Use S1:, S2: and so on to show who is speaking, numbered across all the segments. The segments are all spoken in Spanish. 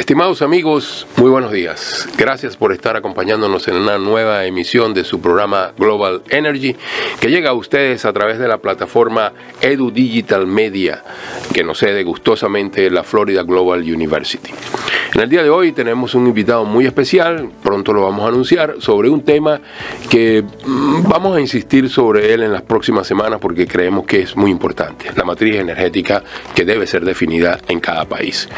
S1: Estimados amigos, muy buenos días. Gracias por estar acompañándonos en una nueva emisión de su programa Global Energy, que llega a ustedes a través de la plataforma Edu Digital Media, que nos cede gustosamente la Florida Global University. En el día de hoy tenemos un invitado muy especial, pronto lo vamos a anunciar, sobre un tema que vamos a insistir sobre él en las próximas semanas porque creemos que es muy importante, la matriz energética que debe ser definida en cada país.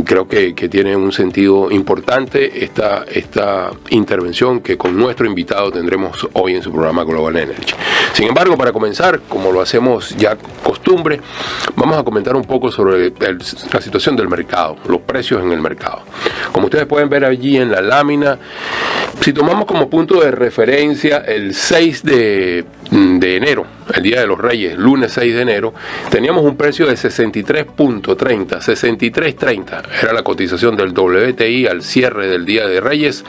S1: Creo que tiene un sentido importante esta intervención que con nuestro invitado tendremos hoy en su programa Global Energy. Sin embargo, para comenzar, como lo hacemos ya costumbre, vamos a comentar un poco sobre la situación del mercado, los precios en el mercado. Como ustedes pueden ver allí en la lámina, si tomamos como punto de referencia el 6 de enero, el Día de los Reyes, lunes 6 de enero, teníamos un precio de 63.30, 63.30 era la cotización del WTI al cierre del Día de Reyes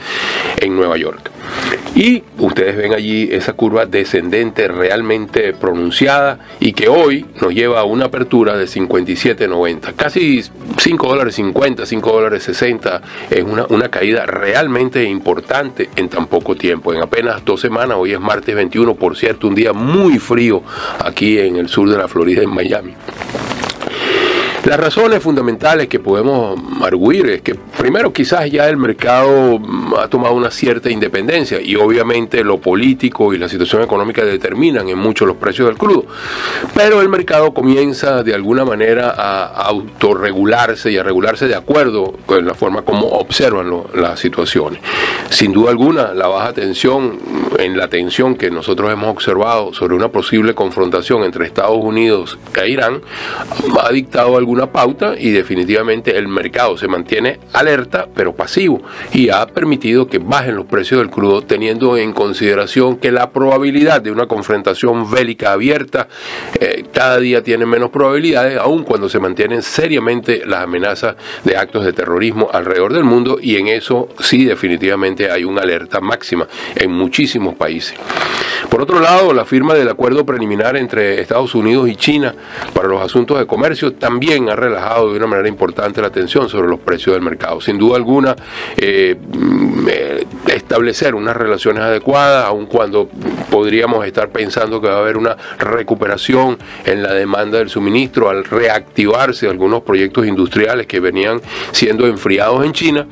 S1: en Nueva York. Y ustedes ven allí esa curva descendente realmente pronunciada y que hoy nos lleva a una apertura de 57.90, casi $5.50, $5.60, es una caída realmente importante en tan poco tiempo, en apenas 2 semanas. Hoy es martes 21, por cierto, un día muy frío aquí en el sur de la Florida, en Miami. Las razones fundamentales que podemos arguir es que primero quizás ya el mercado ha tomado una cierta independencia y obviamente lo político y la situación económica determinan en mucho los precios del crudo, pero el mercado comienza de alguna manera a autorregularse y a regularse de acuerdo con la forma como observan las situaciones. Sin duda alguna, la baja tensión en la tensión que nosotros hemos observado sobre una posible confrontación entre Estados Unidos e Irán ha dictado alguna pauta y definitivamente el mercado se mantiene alerta pero pasivo y ha permitido que bajen los precios del crudo, teniendo en consideración que la probabilidad de una confrontación bélica abierta cada día tiene menos probabilidades, aun cuando se mantienen seriamente las amenazas de actos de terrorismo alrededor del mundo, y en eso sí definitivamente hay una alerta máxima en muchísimos países. Por otro lado, la firma del acuerdo preliminar entre Estados Unidos y China para los asuntos de comercio también ha relajado de una manera importante la tensión sobre los precios del mercado. Sin duda alguna, establecer unas relaciones adecuadas, aun cuando podríamos estar pensando que va a haber una recuperación en la demanda del suministro al reactivarse algunos proyectos industriales que venían siendo enfriados en China.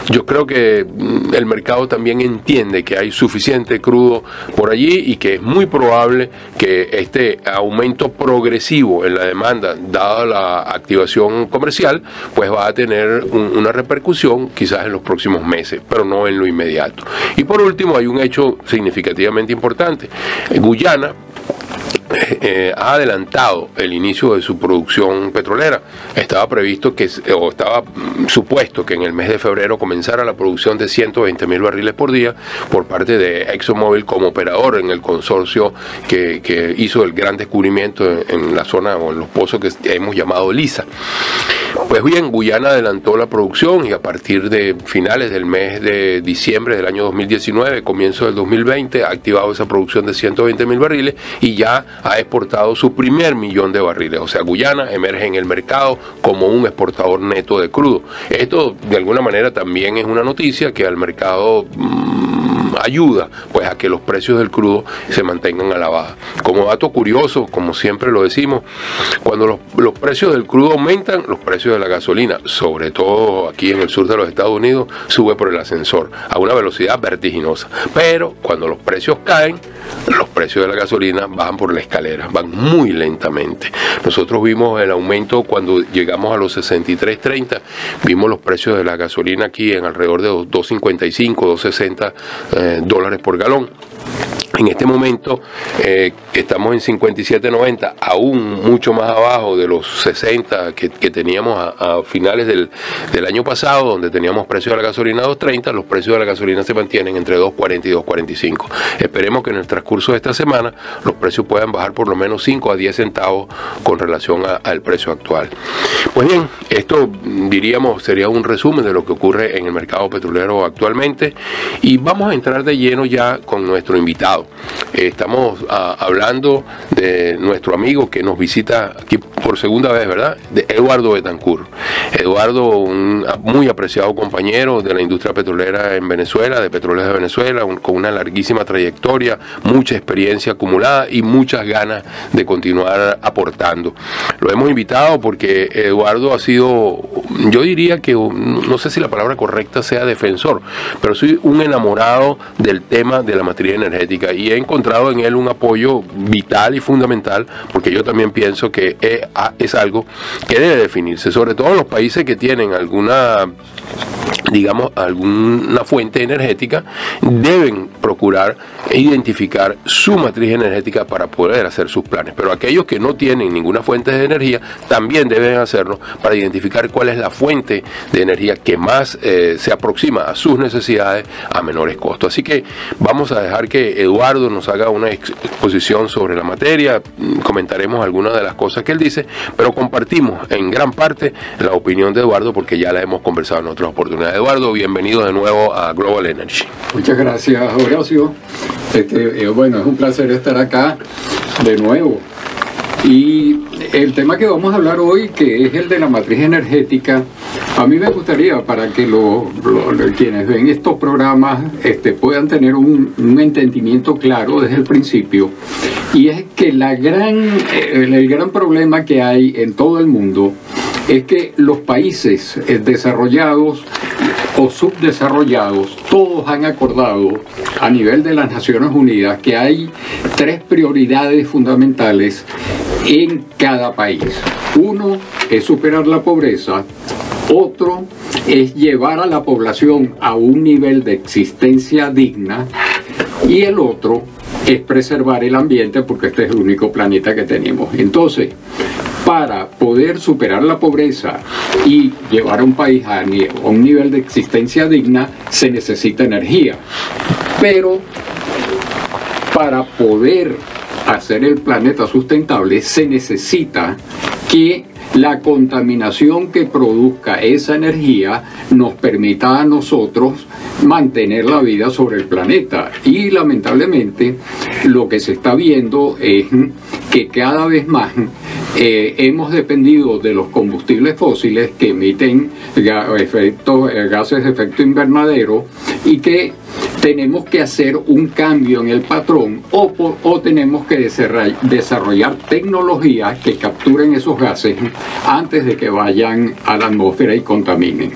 S1: Yo creo que el mercado también entiende que hay suficiente crudo por allí y que es muy probable que este aumento progresivo en la demanda, dada la activación comercial, pues va a tener una repercusión quizás en los próximos meses, pero no en lo inmediato. Y por último, hay un hecho significativamente importante. Guyana ha adelantado el inicio de su producción petrolera. Estaba previsto estaba supuesto que en el mes de febrero comenzara la producción de 120.000 barriles por día por parte de ExxonMobil como operador en el consorcio que hizo el gran descubrimiento en la zona o en los pozos que hemos llamado Liza. Pues bien, Guyana adelantó la producción y a partir de finales del mes de diciembre del año 2019, comienzo del 2020, ha activado esa producción de 120.000 barriles y ya ha exportado su primer 1.000.000 de barriles. O sea, Guyana emerge en el mercado como un exportador neto de crudo. Esto de alguna manera también es una noticia que al mercado ayuda pues a que los precios del crudo se mantengan a la baja. Como dato curioso, como siempre lo decimos, cuando los precios del crudo aumentan, los precios de la gasolina, sobre todo aquí en el sur de los Estados Unidos, sube por el ascensor a una velocidad vertiginosa. Pero cuando los precios caen, los precios de la gasolina bajan por la escalera, van muy lentamente. Nosotros vimos el aumento cuando llegamos a los 63.30, vimos los precios de la gasolina aquí en alrededor de $2.55, $2.60 dólares por galón. En este momento estamos en 57.90, aún mucho más abajo de los 60 que teníamos a finales del año pasado, donde teníamos precios de la gasolina a 2.30, los precios de la gasolina se mantienen entre 2.40 y 2.45. Esperemos que en el transcurso de esta semana los precios puedan bajar por lo menos 5 a 10 centavos con relación al precio actual. Pues bien, esto diríamos sería un resumen de lo que ocurre en el mercado petrolero actualmente y vamos a entrar de lleno ya con nuestro invitado. Estamos hablando de nuestro amigo que nos visita aquí por segunda vez, ¿verdad? De Eduardo Betancourt. Eduardo, un muy apreciado compañero de la industria petrolera en Venezuela, de Petróleos de Venezuela, con una larguísima trayectoria, mucha experiencia acumulada y muchas ganas de continuar aportando. Lo hemos invitado porque Eduardo ha sido, yo diría que, no sé si la palabra correcta sea defensor, pero soy un enamorado del tema de la matriz energética y he encontrado en él un apoyo vital y fundamental, porque yo también pienso que es algo que debe definirse, sobre todo en los países que tienen alguna fuente energética, deben procurar identificar su matriz energética para poder hacer sus planes, pero aquellos que no tienen ninguna fuente de energía también deben hacerlo para identificar cuál es la fuente de energía que más se aproxima a sus necesidades a menores costos. Así que vamos a dejar que Eduardo nos haga una exposición sobre la materia, comentaremos algunas de las cosas que él dice, pero compartimos en gran parte la opinión de Eduardo porque ya la hemos conversado en otras oportunidades. Eduardo, bienvenido de nuevo a Global Energy.
S2: Muchas gracias, Horacio. Bueno, es un placer estar acá de nuevo. Y el tema que vamos a hablar hoy, que es el de la matriz energética, a mí me gustaría, para que quienes ven estos programas puedan tener un entendimiento claro desde el principio, y es que el gran problema que hay en todo el mundo es que los países desarrollados o subdesarrollados, todos han acordado a nivel de las Naciones Unidas que hay 3 prioridades fundamentales en cada país. Uno es superar la pobreza, otro es llevar a la población a un nivel de existencia digna y el otro es preservar el ambiente porque este es el único planeta que tenemos. Entonces, para poder superar la pobreza y llevar a un país a un nivel de existencia digna, se necesita energía. Pero para poder hacer el planeta sustentable, se necesita que la contaminación que produzca esa energía nos permita a nosotros mantener la vida sobre el planeta. Y lamentablemente lo que se está viendo es que cada vez más hemos dependido de los combustibles fósiles que emiten gases de efecto invernadero y que tenemos que hacer un cambio en el patrón o tenemos que desarrollar tecnologías que capturen esos gases antes de que vayan a la atmósfera y contaminen.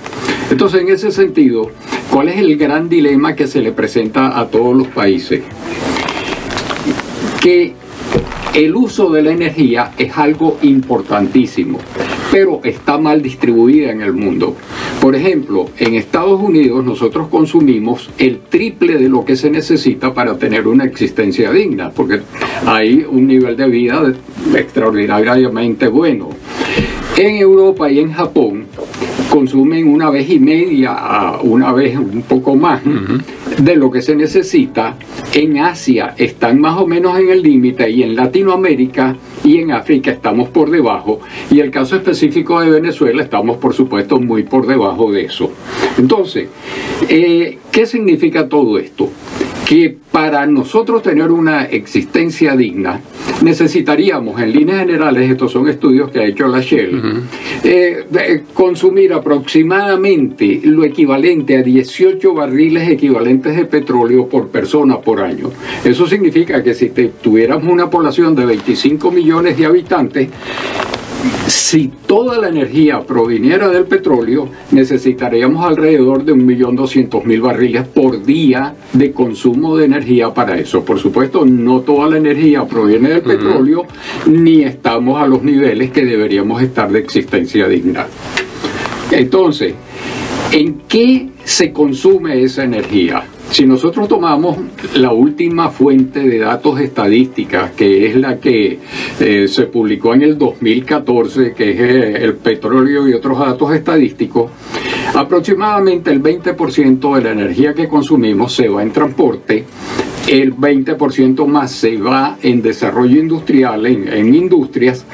S2: Entonces, en ese sentido, ¿cuál es el gran dilema que se le presenta a todos los países? Que el uso de la energía es algo importantísimo, pero está mal distribuida en el mundo. Por ejemplo, en Estados Unidos nosotros consumimos el triple de lo que se necesita para tener una existencia digna, porque hay un nivel de vida extraordinariamente bueno. En Europa y en Japón consumen 1,5 veces a 1 vez un poco más de lo que se necesita. En Asia están más o menos en el límite y en Latinoamérica y en África estamos por debajo, y el caso específico de Venezuela estamos por supuesto muy por debajo de eso. Entonces, ¿qué significa todo esto? Que para nosotros tener una existencia digna necesitaríamos, en líneas generales, estos son estudios que ha hecho la Shell, consumir aproximadamente lo equivalente a 18 barriles equivalentes de petróleo por persona por año. Eso significa que si tuviéramos una población de 25 millones de habitantes, si toda la energía proviniera del petróleo, necesitaríamos alrededor de 1.200.000 barriles por día de consumo de energía para eso. Por supuesto, no toda la energía proviene del petróleo, ni estamos a los niveles que deberíamos estar de existencia digna. Entonces, ¿en qué se consume esa energía? Si nosotros tomamos la última fuente de datos estadísticas, que es la que se publicó en el 2014, que es el petróleo y otros datos estadísticos, aproximadamente el 20% de la energía que consumimos se va en transporte, el 20% más se va en desarrollo industrial, en industrias,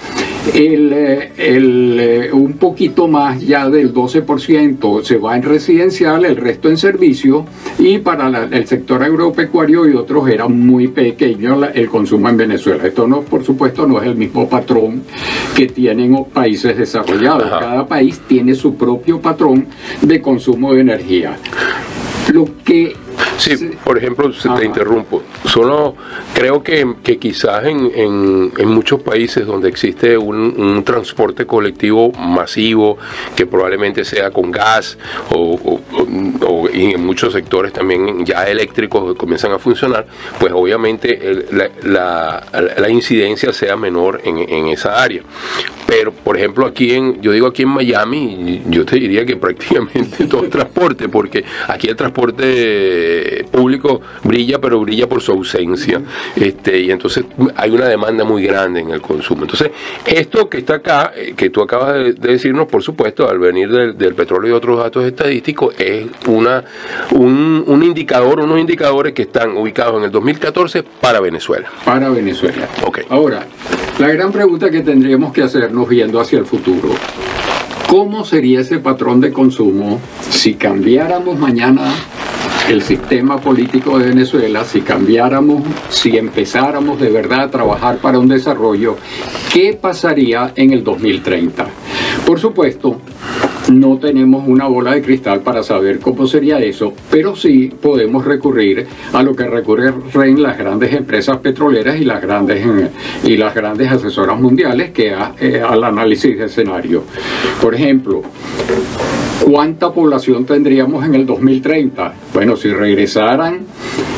S2: un poquito más ya del 12% se va en residencial, el resto en servicio, y para el sector agropecuario y otros era muy pequeño el consumo en Venezuela. Esto no, por supuesto, no es el mismo patrón que tienen países desarrollados.
S1: Ajá.
S2: Cada país tiene su propio patrón de consumo de energía. Lo que
S1: Sí, por ejemplo, te interrumpo. Solo creo que quizás en muchos países donde existe un transporte colectivo masivo, que probablemente sea con gas o y en muchos sectores también ya eléctricos comienzan a funcionar, pues obviamente la incidencia sea menor en esa área. Pero, por ejemplo, aquí en Miami, yo te diría que prácticamente todo es transporte, porque aquí el transporte público brilla, pero brilla por su ausencia. Y entonces hay una demanda muy grande en el consumo. Entonces, esto que está acá, que tú acabas de decirnos, por supuesto, al venir del petróleo y otros datos estadísticos, es un indicador, unos indicadores que están ubicados en el 2014 para Venezuela.
S2: Para Venezuela.
S1: Okay.
S2: Ahora, la gran pregunta que tendríamos que hacernos viendo hacia el futuro: ¿cómo sería ese patrón de consumo si cambiáramos mañana el sistema político de Venezuela, si empezáramos de verdad a trabajar para un desarrollo? ¿Qué pasaría en el 2030? Por supuesto, no tenemos una bola de cristal para saber cómo sería eso, pero sí podemos recurrir a lo que recurren las grandes empresas petroleras y las grandes asesoras mundiales, que al análisis de escenario. Por ejemplo, ¿cuánta población tendríamos en el 2030? Bueno, si regresaran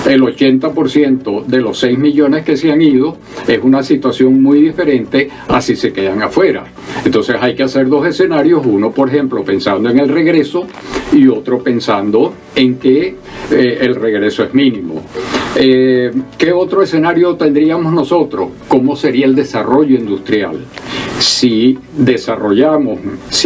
S2: el 80% de los 6 millones que se han ido, es una situación muy diferente a si se quedan afuera. Entonces hay que hacer dos escenarios, uno, por ejemplo, pensando en el regreso, y otro pensando en que el regreso es mínimo. ¿Qué otro escenario tendríamos nosotros? ¿Cómo sería el desarrollo industrial? Si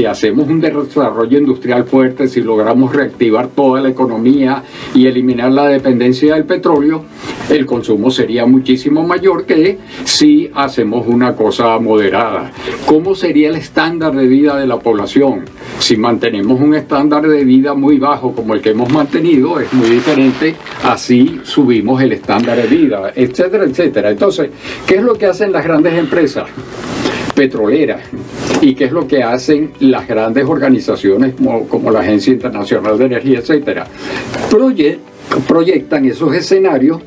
S2: hacemos un desarrollo industrial fuerte, si logramos reactivar toda la economía y eliminar la dependencia del petróleo, el consumo sería muchísimo mayor que si hacemos una cosa moderada. ¿Cómo sería el estándar de vida de la población? Si mantenemos un estándar de vida muy bajo como el que hemos mantenido, es muy diferente así subimos el estándar de vida, etcétera, etcétera. Entonces, ¿qué es lo que hacen las grandes empresas petroleras y qué es lo que hacen las grandes organizaciones como la Agencia Internacional de Energía, etcétera? Proyectan esos escenarios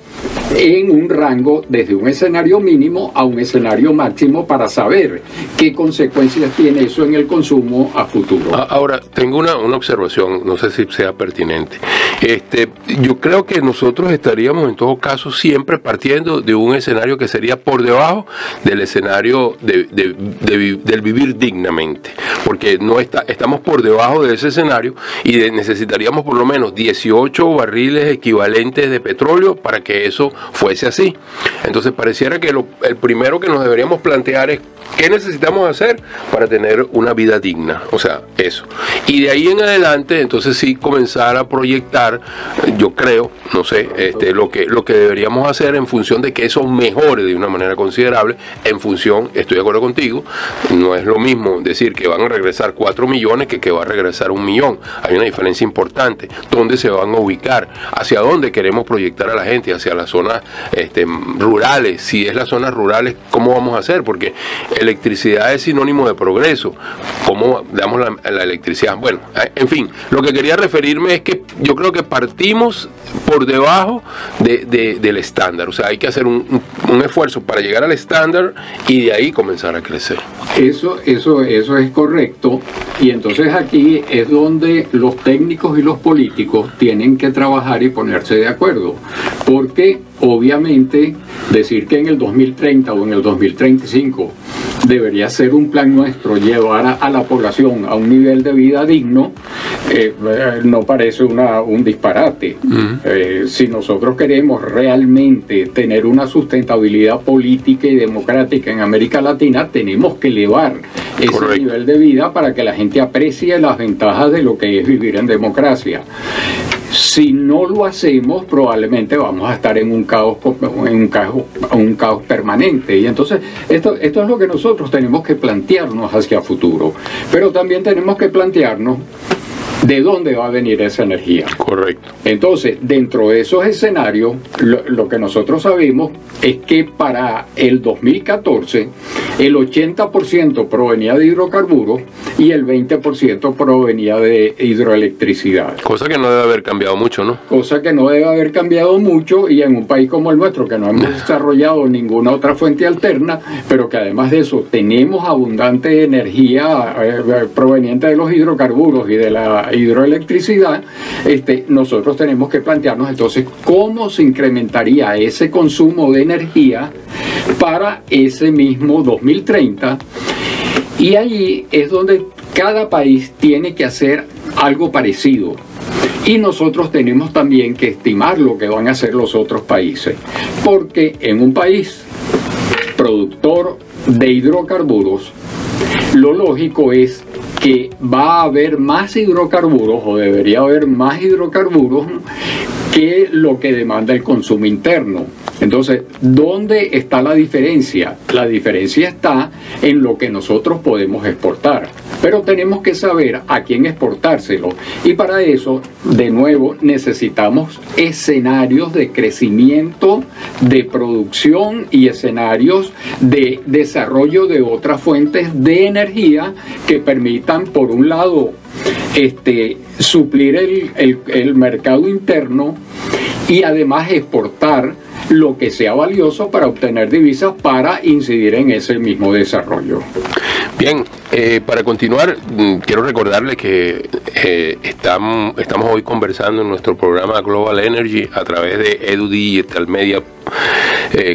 S2: en un rango desde un escenario mínimo a un escenario máximo para saber qué consecuencias tiene eso en el consumo a futuro.
S1: Ahora, tengo una observación, no sé si sea pertinente. Yo creo que nosotros estaríamos en todo caso siempre partiendo de un escenario que sería por debajo del escenario del vivir dignamente, porque estamos por debajo de ese escenario y necesitaríamos por lo menos 18 barriles equivalentes de petróleo para que eso fuese así. Entonces pareciera que el primero que nos deberíamos plantear es ¿qué necesitamos hacer para tener una vida digna? O sea, eso. Y de ahí en adelante, entonces sí comenzar a proyectar, yo creo, no sé, lo que deberíamos hacer en función de que eso mejore de una manera considerable, estoy de acuerdo contigo, no es lo mismo decir que van a regresar 4 millones que va a regresar 1 millón. Hay una diferencia importante. ¿Dónde se van a ubicar? ¿Hacia dónde queremos proyectar a la gente? ¿Hacia las zonas rurales? Si es las zonas rurales, ¿cómo vamos a hacer? Porque electricidad es sinónimo de progreso. ¿Cómo damos la electricidad? Bueno, en fin, lo que quería referirme es que yo creo que partimos por debajo del estándar. O sea, hay que hacer un esfuerzo para llegar al estándar y de ahí comenzar a crecer.
S2: Eso es correcto. Y entonces aquí es donde los técnicos y los políticos tienen que trabajar y ponerse de acuerdo. Porque obviamente decir que en el 2030 o en el 2035 debería ser un plan nuestro llevar a la población a un nivel de vida digno, no parece un disparate. Si nosotros queremos realmente tener una sustentabilidad política y democrática en América Latina, tenemos que elevar ese nivel de vida para que la gente aprecie las ventajas de lo que es vivir en democracia. Si no lo hacemos, probablemente vamos a estar en un caos permanente. Y entonces, esto es lo que nosotros tenemos que plantearnos hacia futuro. Pero también tenemos que plantearnos de dónde va a venir esa energía.
S1: Correcto.
S2: Entonces, dentro de esos escenarios, lo que nosotros sabemos es que para el 2014, el 80% provenía de hidrocarburos y el 20% provenía de hidroelectricidad.
S1: Cosa que no debe haber cambiado mucho, ¿no?
S2: Cosa que no debe haber cambiado mucho, y en un país como el nuestro, que no hemos desarrollado ninguna otra fuente alterna, pero que además de eso tenemos abundante energía proveniente de los hidrocarburos y de la hidroelectricidad, nosotros tenemos que plantearnos entonces cómo se incrementaría ese consumo de energía para ese mismo 2030, y allí es donde cada país tiene que hacer algo parecido. Y nosotros tenemos también que estimar lo que van a hacer los otros países, porque en un país productor de hidrocarburos, lo lógico es que va a haber más hidrocarburos, o debería haber más hidrocarburos, que lo que demanda el consumo interno. Entonces, ¿dónde está la diferencia? La diferencia está en lo que nosotros podemos exportar, pero tenemos que saber a quién exportárselo, y para eso, de nuevo, necesitamos escenarios de crecimiento, de producción y escenarios de desarrollo de otras fuentes de energía que permitan, por un lado, suplir el mercado interno, y además exportar lo que sea valioso para obtener divisas para incidir en ese mismo desarrollo.
S1: Bien, para continuar, quiero recordarles que estamos hoy conversando en nuestro programa Global Energy a través de Edu Digital Media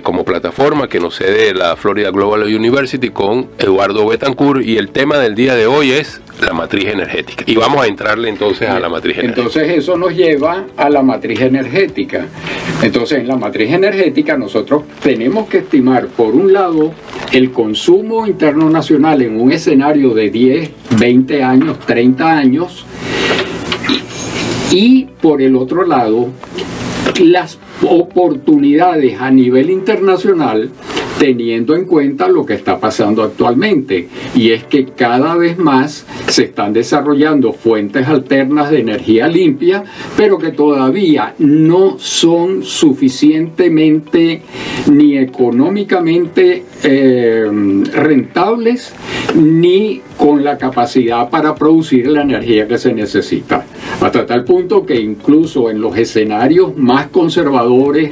S1: como plataforma que nos cede la Florida Global University con Eduardo Betancourt, y el tema del día de hoy es la matriz energética. Y vamos a entrarle entonces a la matriz energética.
S2: Entonces eso nos lleva a la matriz energética. Entonces en la matriz energética nosotros tenemos que estimar, por un lado, el consumo interno nacional en un escenario de 10, 20 años, 30 años, y por el otro lado, las oportunidades a nivel internacional, teniendo en cuenta lo que está pasando actualmente, y es que cada vez más se están desarrollando fuentes alternas de energía limpia, pero que todavía no son suficientemente ni económicamente rentables, ni con la capacidad para producir la energía que se necesita. Hasta tal punto que incluso en los escenarios más conservadores,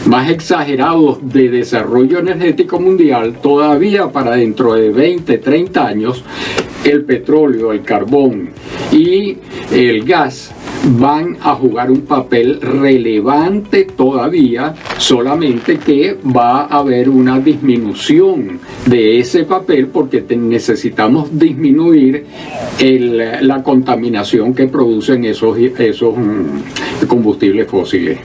S2: más exagerados de desarrollo energético mundial, todavía para dentro de 20, 30 años, el petróleo, el carbón y el gas van a jugar un papel relevante todavía, solamente que va a haber una disminución de ese papel porque necesitamos disminuir la contaminación que producen esos combustibles fósiles.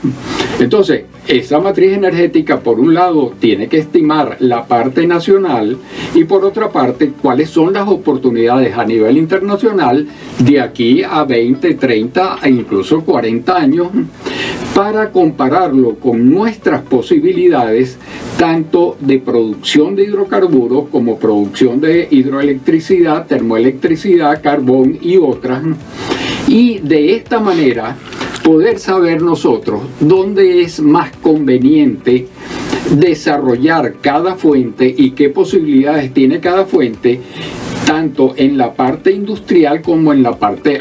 S2: Entonces, esa matriz energética, por un lado, tiene que estimar la parte nacional, y por otra parte, cuáles son las oportunidades a nivel internacional de aquí a 20, 30 e incluso 40 años, para compararlo con nuestras posibilidades, tanto de producción de hidrocarburos como producción de hidroelectricidad, termoelectricidad, carbón y otras, y de esta manera poder saber nosotros dónde es más conveniente desarrollar cada fuente y qué posibilidades tiene cada fuente, tanto en la parte industrial como en la parte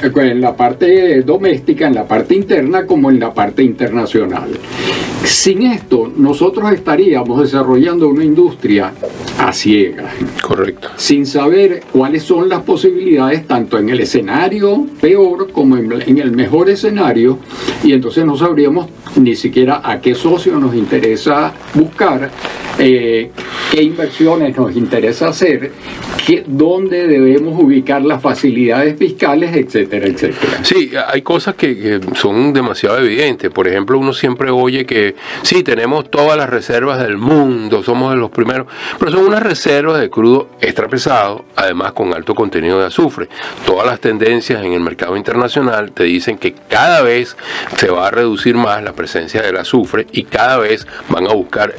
S2: doméstica, en la parte interna como en la parte internacional. Sin esto, nosotros estaríamos desarrollando una industria a ciegas.
S1: Correcto.
S2: Sin saber cuáles son las posibilidades, tanto en el escenario peor como en el mejor escenario, y entonces no sabríamos ni siquiera a qué socio nos interesa buscar, qué qué inversiones nos interesa hacer, dónde debemos ubicar las facilidades fiscales, etcétera, etcétera.
S1: Sí, hay cosas que son demasiado evidentes. Por ejemplo, uno siempre oye que sí, tenemos todas las reservas del mundo, somos de los primeros, pero son unas reservas de crudo extra pesado, además con alto contenido de azufre. Todas las tendencias en el mercado internacional te dicen que cada vez se va a reducir más la presencia del azufre y cada vez van a buscar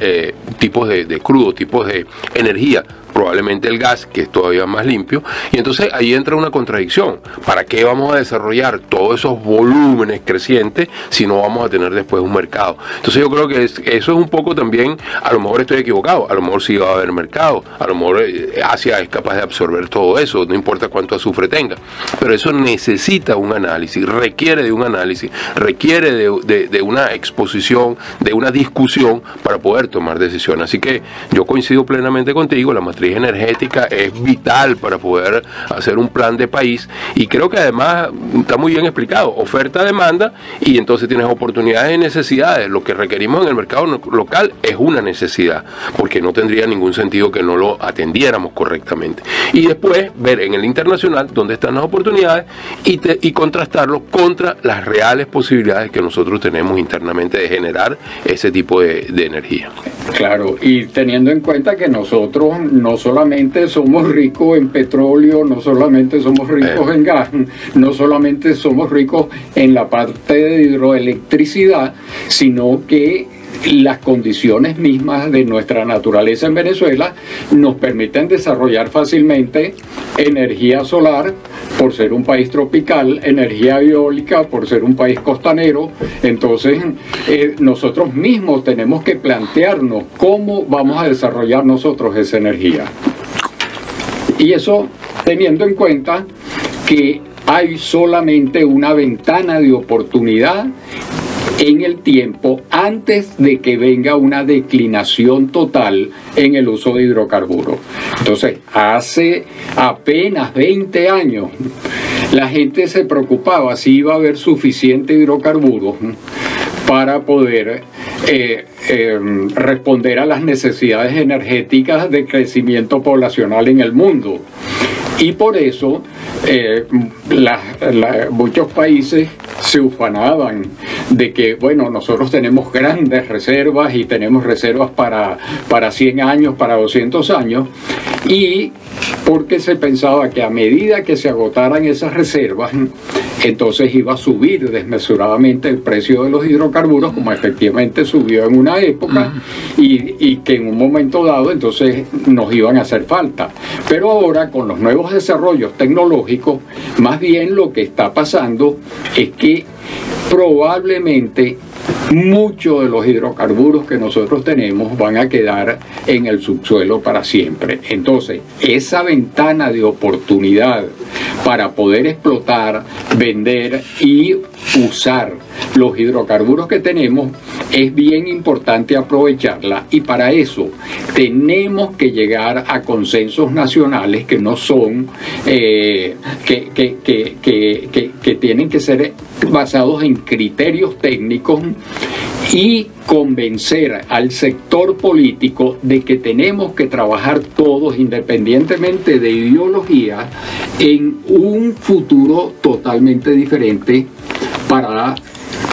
S1: tipos de crudo, tipos de energía, probablemente el gas, que es todavía más limpio, y entonces ahí entra una contradicción. ¿Para qué vamos a desarrollar todos esos volúmenes crecientes si no vamos a tener después un mercado? Entonces yo creo que eso es un poco también, a lo mejor estoy equivocado, a lo mejor sí va a haber mercado, a lo mejor Asia es capaz de absorber todo eso, no importa cuánto azufre tenga, pero eso necesita un análisis, requiere de un análisis, requiere de una exposición, de una discusión para poder tomar decisiones. Así que yo coincido plenamente contigo, la matriz energética es vital para poder hacer un plan de país, y creo que además está muy bien explicado: oferta, demanda, y entonces tienes oportunidades y necesidades. Lo que requerimos en el mercado local es una necesidad, porque no tendría ningún sentido que no lo atendiéramos correctamente, y después ver en el internacional dónde están las oportunidades y contrastarlo contra las reales posibilidades que nosotros tenemos internamente de generar ese tipo de energía.
S2: Claro, y teniendo en cuenta que nosotros no solamente somos ricos en petróleo, no solamente somos ricos en gas, no solamente somos ricos en la parte de hidroelectricidad, sino que las condiciones mismas de nuestra naturaleza en Venezuela nos permiten desarrollar fácilmente energía solar por ser un país tropical, energía eólica por ser un país costanero. Entonces nosotros mismos tenemos que plantearnos cómo vamos a desarrollar nosotros esa energía, y eso teniendo en cuenta que hay solamente una ventana de oportunidad en el tiempo antes de que venga una declinación total en el uso de hidrocarburos. Entonces, hace apenas 20 años, la gente se preocupaba si iba a haber suficiente hidrocarburos para poder responder a las necesidades energéticas de crecimiento poblacional en el mundo. Y por eso muchos países se ufanaban de que, bueno, nosotros tenemos grandes reservas y tenemos reservas para 100 años, para 200 años, y porque se pensaba que a medida que se agotaran esas reservas, entonces iba a subir desmesuradamente el precio de los hidrocarburos, como efectivamente subió en una época, y que en un momento dado entonces nos iban a hacer falta. Pero ahora, con los nuevos desarrollos tecnológicos, más bien lo que está pasando es que probablemente muchos de los hidrocarburos que nosotros tenemos van a quedar en el subsuelo para siempre. Entonces, esa ventana de oportunidad para poder explotar, vender y usar los hidrocarburos que tenemos es bien importante aprovecharla, y para eso tenemos que llegar a consensos nacionales que no son que tienen que ser basados en criterios técnicos, y convencer al sector político de que tenemos que trabajar todos, independientemente de ideología, en un futuro totalmente diferente para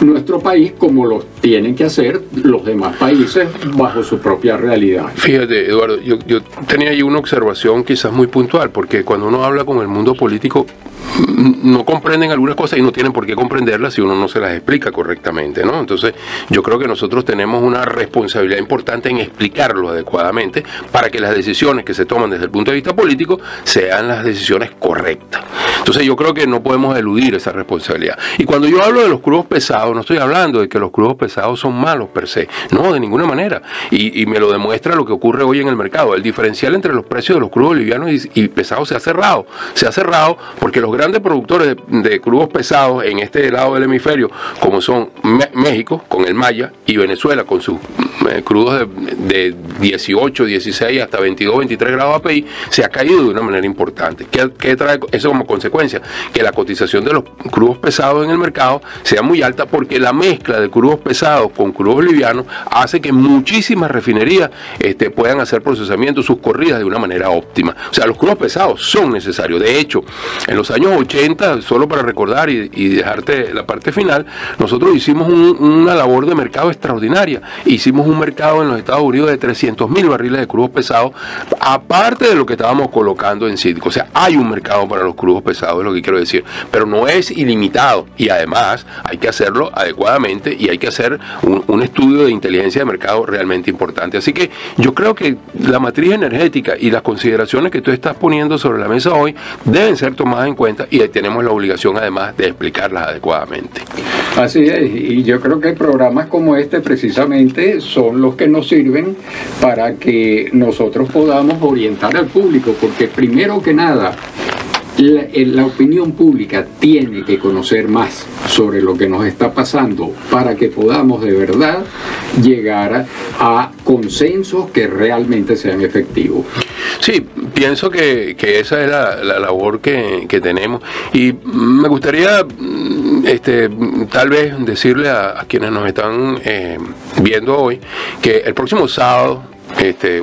S2: nuestro país, como lo tienen que hacer los demás países bajo su propia realidad.
S1: Fíjate, Eduardo, yo tenía ahí una observación quizás muy puntual, porque cuando uno habla con el mundo político no comprenden algunas cosas y no tienen por qué comprenderlas si uno no se las explica correctamente, ¿no? Entonces yo creo que nosotros tenemos una responsabilidad importante en explicarlo adecuadamente para que las decisiones que se toman desde el punto de vista político sean las decisiones correctas. Entonces yo creo que no podemos eludir esa responsabilidad. Y cuando yo hablo de los crudos pesados, no estoy hablando de que los crudos pesados son malos per se, no, de ninguna manera, y me lo demuestra lo que ocurre hoy en el mercado. El diferencial entre los precios de los crudos livianos y pesados se ha cerrado porque los grandes productores de crudos pesados en este lado del hemisferio, como son México con el Maya y Venezuela con sus crudos de 18, 16 hasta 22, 23 grados API, se ha caído de una manera importante. ¿Qué trae eso como consecuencia? consecuencia, que la cotización de los crudos pesados en el mercado sea muy alta, porque la mezcla de crudos pesados con crudos livianos hace que muchísimas refinerías puedan hacer procesamiento, sus corridas de una manera óptima. O sea, los crudos pesados son necesarios. De hecho, en los años 80, solo para recordar y dejarte la parte final, nosotros hicimos una labor de mercado extraordinaria. Hicimos un mercado en los Estados Unidos de 300.000 barriles de crudos pesados, aparte de lo que estábamos colocando en Citgo. O sea, hay un mercado para los crudos pesados, es lo que quiero decir, pero no es ilimitado, y además hay que hacerlo adecuadamente y hay que hacer un estudio de inteligencia de mercado realmente importante. Así que yo creo que la matriz energética y las consideraciones que tú estás poniendo sobre la mesa hoy deben ser tomadas en cuenta, y tenemos la obligación además de explicarlas adecuadamente.
S2: Así es, y yo creo que programas como este precisamente son los que nos sirven para que nosotros podamos orientar al público, porque primero que nada, la opinión pública tiene que conocer más sobre lo que nos está pasando para que podamos de verdad llegar a consensos que realmente sean efectivos.
S1: Sí, pienso que esa es la labor que tenemos, y me gustaría tal vez decirle a quienes nos están viendo hoy que el próximo sábado,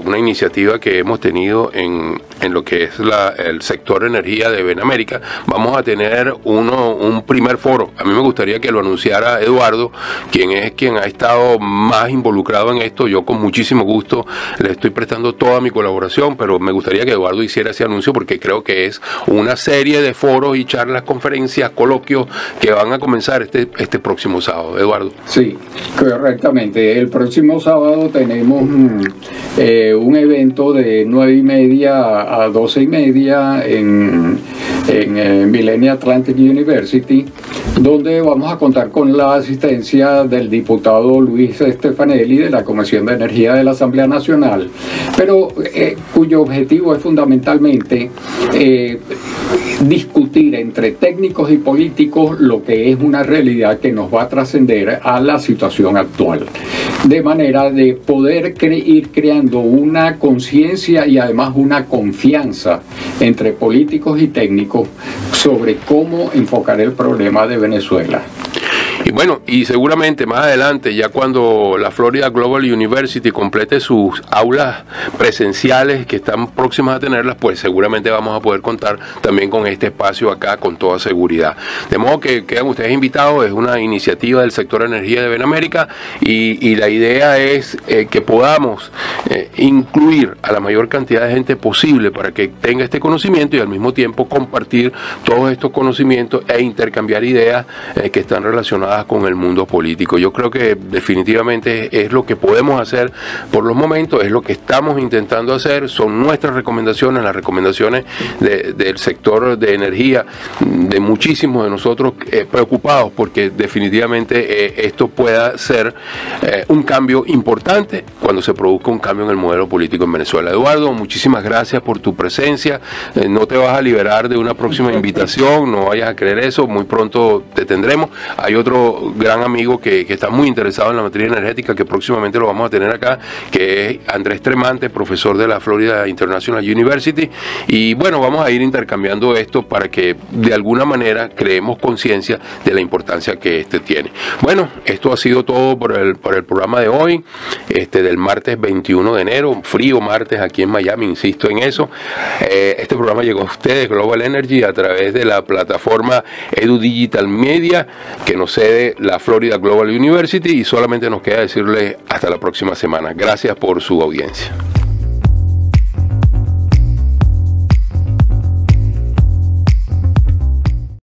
S1: una iniciativa que hemos tenido en lo que es el sector energía de Benamérica, vamos a tener un primer foro. A mí me gustaría que lo anunciara Eduardo, quien ha estado más involucrado en esto. Yo con muchísimo gusto le estoy prestando toda mi colaboración, pero me gustaría que Eduardo hiciera ese anuncio, porque creo que es una serie de foros y charlas, conferencias, coloquios que van a comenzar este próximo sábado. Eduardo.
S2: Sí, correctamente. El próximo sábado tenemos un evento de 9:30 a 12:30 en Millennium Atlantic University, donde vamos a contar con la asistencia del diputado Luis Stefanelli de la Comisión de Energía de la Asamblea Nacional, pero cuyo objetivo es fundamentalmente discutir entre técnicos y políticos lo que es una realidad que nos va a trascender a la situación actual, de manera de poder ir creando una conciencia y además una confianza entre políticos y técnicos sobre cómo enfocar el problema de Venezuela.
S1: Y bueno, y seguramente más adelante, ya cuando la Florida Global University complete sus aulas presenciales que están próximas a tenerlas, pues seguramente vamos a poder contar también con este espacio acá con toda seguridad. De modo que quedan ustedes invitados. Es una iniciativa del sector energía de Benamérica, y la idea es que podamos incluir a la mayor cantidad de gente posible para que tenga este conocimiento, y al mismo tiempo compartir todos estos conocimientos e intercambiar ideas que están relacionadas con el mundo político. Yo creo que definitivamente es lo que podemos hacer por los momentos, es lo que estamos intentando hacer, son nuestras recomendaciones, las recomendaciones del sector de energía, de muchísimos de nosotros preocupados porque definitivamente esto pueda ser un cambio importante cuando se produzca un cambio en el modelo político en Venezuela. Eduardo, muchísimas gracias por tu presencia. No te vas a liberar de una próxima invitación, no vayas a creer eso, muy pronto te tendremos. Hay otro gran amigo que está muy interesado en la materia energética, que próximamente lo vamos a tener acá, que es Andrés Tremante, profesor de la Florida International University, y bueno, vamos a ir intercambiando esto para que de alguna manera creemos conciencia de la importancia que este tiene. Bueno, esto ha sido todo por el programa de hoy, del martes 21 de enero, un frío martes aquí en Miami, insisto en eso. Este programa llegó a ustedes, Global Energy, a través de la plataforma Edu Digital Media, que nos cede la Florida Global University, y solamente nos queda decirles hasta la próxima semana. Gracias por su audiencia.